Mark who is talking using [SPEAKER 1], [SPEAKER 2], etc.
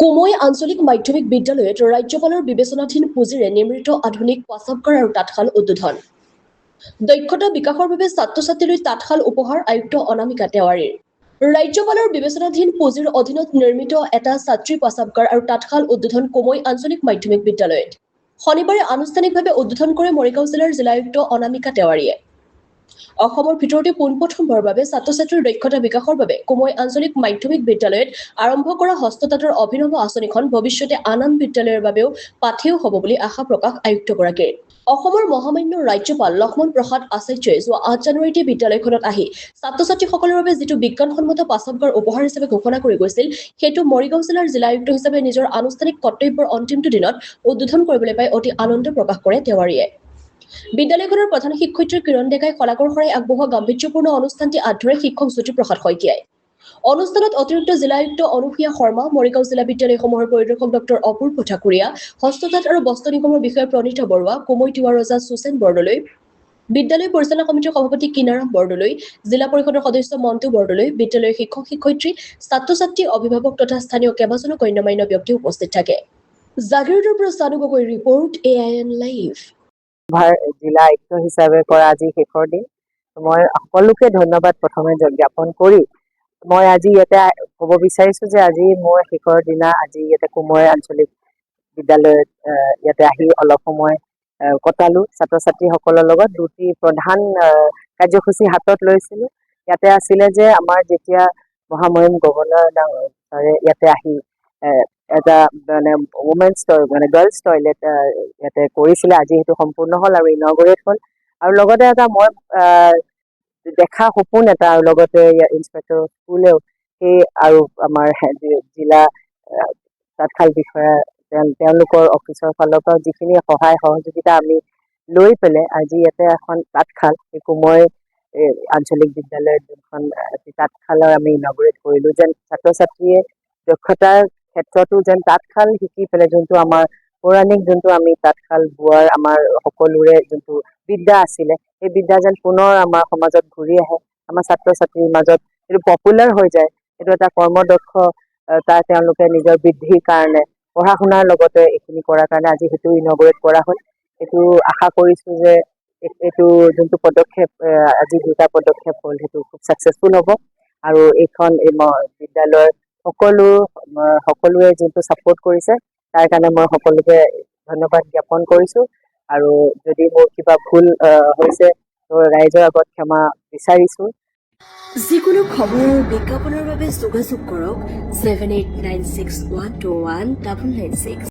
[SPEAKER 1] কুমৈ আঞ্চলিক মাধ্যমিক বিদ্যালয়ত ৰাজ্যপালৰ বিবেচনাধীন পুঁজিৰে নিৰ্মিত আধুনিক প্ৰস্ৰাৱগাৰ আৰু তাঁতশাল উদ্বোধন। দক্ষতা বিকাশৰ বাবে ছাত্ৰ ছাত্ৰীলৈ তাঁতশাল উপহাৰ আয়ুক্ত অনামিকা তেওৱাৰীৰ। ৰাজ্যপালৰ বিবেচনাধীন পুঁজিৰ অধীনত নিৰ্মিত এটা ছাত্ৰী প্ৰস্ৰাৱগাৰ আৰু তাঁতশাল উদ্বোধন কুমৈ আঞ্চলিক মাধ্যমিক বিদ্যালয়ত শনিবাৰে আনুষ্ঠানিকভাৱে উদ্বোধন কৰে মৰিগাঁও জিলাৰ জিলায়ুক্ত অনামিকা তেওৱাৰীয়ে। অসমৰ ভিতৰতে পোনপ্ৰথমবাৰৰ বাবে ছাত্ৰ ছাত্ৰীৰ দক্ষতা বিকাশৰ বাবে কুমৈ আঞ্চলিক মাধ্যমিক বিদ্যালয়ত আৰম্ভ কৰা হস্ততাঁতৰ অভিনৱ আঁচনিখন ভৱিষ্যতে আন আন বিদ্যালয়ৰ বাবেও পাথেয় হ'ব বুলি আশা প্ৰকাশ আয়ুক্তগৰাকীৰ। অসমৰ মহামান্য ৰাজ্যপাল লক্ষ্মণ প্ৰসাদ আচাৰ্যই যোৱা 8 জানুৱাৰীতে বিদ্যালয়খনত আহি ছাত্ৰ ছাত্ৰীসকলৰ বাবে যিটো বিজ্ঞানসন্মত প্ৰস্ৰাৱগাৰ উপহাৰ হিচাপে ঘোষণা কৰি গৈছিল, সেইটো মৰিগাঁও জিলাৰ জিলায়ুক্ত হিচাপে নিজৰ আনুষ্ঠানিক কৰ্তব্যৰ অন্তিমটো দিনত উদ্বোধন কৰিবলৈ পাই অতি আনন্দ প্ৰকাশ কৰে তেওৱাৰীয়ে। বিদ্যালয়খনৰ প্ৰধান শিক্ষয়িত্ৰী কিৰণ ডেকাই শলাকৰ শৰাই আগবঢ়োৱা গাম্ভীৰ্যপূৰ্ণ অনুষ্ঠানটি আধৰে শিক্ষক জ্যোতিপ্ৰসাদ শইকীয়াই। অনুষ্ঠানত অতিৰিক্ত জিলায়ুক্ত অনুসূয়া শৰ্মা, মৰিগাঁও জিলা বিদ্যালয়সমূহৰ পৰিদৰ্শক ডক্টৰ অপূৰ্ব ঠাকুৰীয়া, হস্ততাঁত আৰু বস্ত্ৰ নিগমৰ বিষয়া প্ৰণীতা বৰুৱা, কুমৈ তিৱা ৰজা সুচেন বৰদলৈ, বিদ্যালয় পৰিচালনা সমিতিৰ সভাপতি কিনাৰাম বৰদলৈ, জিলা পৰিষদৰ সদস্য মন্টু বৰদলৈ, বিদ্যালয়ৰ শিক্ষক শিক্ষয়িত্ৰী, ছাত্ৰ ছাত্ৰী, অভিভাৱক তথা স্থানীয় কেইবাজনো গণ্যমান্য ব্যক্তি উপস্থিত থাকে। জাগিৰোডৰ পৰা Chanu Gogoi report, AIN live.
[SPEAKER 2] জিলা আয়ুক্ত হিচাপে কৰা আজি শেষৰ দিন। মই সকলোকে ধন্যবাদ প্ৰথমে জ্ঞাপন কৰি মই আজি ইয়াতে ক'ব বিচাৰিছো যে আজি মোৰ শেষৰ দিনা আজি ইয়াতে কুমৈ আঞ্চলিক বিদ্যালয়ত ইয়াতে আহি অলপ সময় কটালো ছাত্ৰ ছাত্ৰীসকলৰ লগত। দুটি প্ৰধান কাৰ্যসূচী হাতত লৈছিলো। ইয়াতে আছিলে যে আমাৰ যেতিয়া মহামহিম গভৰ্ণৰ ডাঙৰে ইয়াতে আহি এটা মানে ওমেন্স মানে গাৰ্লছ টয়লেট ইয়াতে কৰিছিলে, আজি সেইটো সম্পূৰ্ণ হ'ল আৰু ইনগৰেট হ'ল। আৰু লগতে এটা মই দেখা সপোন এটা, আৰু লগতে ইন্সপেক্টৰ স্কুলেও সেই আৰু আমাৰ জিলা তাঁতশাল বিষয়া তেওঁলোকৰ অফিচৰ ফালৰ পৰা যিখিনি সহায় সহযোগিতা আমি লৈ পেলাই আজি ইয়াতে এখন তাঁতশাল এই কুমৈ আঞ্চলিক বিদ্যালয়ৰ যোনখন তাঁতশালৰ আমি ইনগৰেট কৰিলো, যেন ছাত্ৰ ছাত্ৰীয়ে দক্ষতাৰ ক্ষেত্ৰতো যেন তাঁতশাল শিকি পেলাই যোনটো আমাৰ পৌৰাণিক যোনটো আমি তাঁতশাল বোৱাৰ আমাৰ সকলোৰে যোনটো বিদ্যা আছিলে, সেই বিদ্যা যেন পুনৰ আমাৰ সমাজত ঘূৰি আহে, আমাৰ ছাত্ৰ ছাত্ৰীৰ মাজত এইটো পপুলাৰ হৈ যায়। এইটো এটা কৰ্মদক্ষ তাৰ তেওঁলোকে নিজৰ বৃদ্ধিৰ কাৰণে পঢ়া শুনাৰ লগতে এইখিনি কৰাৰ কাৰণে আজি সেইটো ইনগৰেট কৰা হ'ল। এইটো আশা কৰিছো যে এইটো যোনটো পদক্ষেপ আজি দুটা পদক্ষেপ হ'ল সেইটো খুব ছাকচেছফুল হ'ব। আৰু এইখন বিদ্যালয়ৰ সকলোৱে যোনটো ছাপোৰ্ট কৰিছে তাৰ কাৰণে মই সকলোকে ধন্যবাদ জ্ঞাপন কৰিছো। আৰু যদি মোৰ কিবা ভুল হৈছে ৰাইজৰ আগত ক্ষমা বিচাৰিছো।
[SPEAKER 1] যিকোনো খবৰ আৰু বিজ্ঞাপনৰ বাবে যোগাযোগ কৰক 7896121996।